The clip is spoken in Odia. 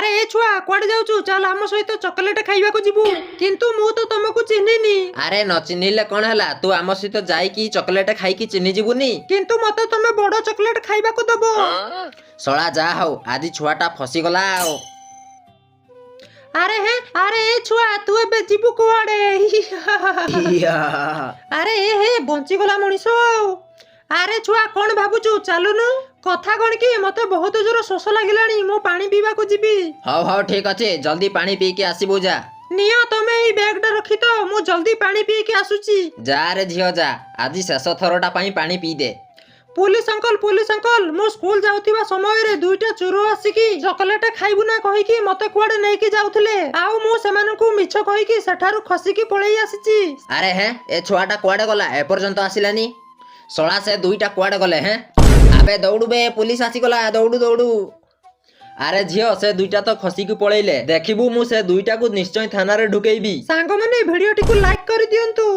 আরে এ ছুয়া কুଆଡେ যাଉଛୁ ଚାଲ ଆମ ସହିତ ଚକୋଲେଟ ଖାଇବାକୁ ଯିବୁ କିନ୍ତୁ ମୁଁ ତ ତମକୁ ଚିହ୍ନିନି। ଆରେ ନ ଚିହ୍ନିଲେ କଣ ହେଲା, ତୁ ଆମ ସହିତ ଯାଇକି ଚକୋଲେଟ ଖାଇକି ଚିହ୍ନି ଯିବୁନି। କିନ୍ତୁ ମତେ ତମେ ବଡ ଚକୋଲେଟ ଖାଇବାକୁ ଦବ। ଶଳା ଯାହା ହଉ ଆଜି ଛୁଆଟା ଫସିଗଲା ଆଉ। ଆରେ ଏ ଛୁଆ ତୁ ଏବେ ଯିବୁ କୁଆଡେ? ଆରେ ହେ ବଞ୍ଚିଗଲା ମଣିଷ ଆଉ। ଆରେ ଛୁଆ କଣ ଭାବୁଛୁ, ଚାଲୁନୁ। କଥା କଣ କି ମତେ ବହୁତ ଜୋର ଶୋଷ ଲାଗିଲାଣି, ମୁଁ ପାଣି ପିଇବାକୁ ଯିବି। ହଉ ହଉ ଠିକ ଅଛି, ଜଲ୍ଦି ପାଣି ପିଇକି ଆସିବୁ ଯା। ନିଅ ତମେ ଏଇ ବ୍ୟାଗଟା ରଖି ତ, ମୁଁ ଜଲ୍ଦି ପାଣି ପିଇକି ଆସୁଛି। ଯା ରେ ଝିଅ ଯା, ଆଜି ଶେଷ ଥରଟା ପାଇଁ ପାଣି ପିଇଦେ। ପୁଲିସ ଅଙ୍କଲ, ମୁଁ ସ୍କୁଲ ଯାଉଥିବା ସମୟରେ ଦୁଇଟା ଚୋର ଆସିକି ଚକୋଲେଟ ଖାଇବୁ ନା କହିକି ମତେ କୁଆଡେ ନେଇକି ଯାଉଥିଲେ, ଆଉ ମୁଁ ସେମାନଙ୍କୁ ମିଛ କହିକି ସେଠାରୁ ଖସିକି ପଳେଇ ଆସିଛି। ଆରେ ହେଁ, ଏ ଛୁଆଟା କୁଆଡେ ଗଲା ଏପର୍ଯ୍ୟନ୍ତ ଆସିଲାନି? ଶଳା ସେ ଦୁଇଟା କୁଆଡେ ଗଲେ? ହେଁ ଆବେ ଦୌଡୁ ବେ, ପୁଲିସ ଆସିଗଲା, ଦୌଡୁ ଦୌଡୁ। ଆରେ ଝିଅ ସେ ଦୁଇଟା ତ ଖସିକି ପଳେଇଲେ, ଦେଖିବୁ ମୁଁ ସେ ଦୁଇଟାକୁ ନିଶ୍ଚୟ ଥାନାରେ ଢୁକେଇବି। ସାଙ୍ଗମାନେ ଭିଡିଓଟିକୁ ଲାଇକ୍ କରିଦିଅନ୍ତୁ।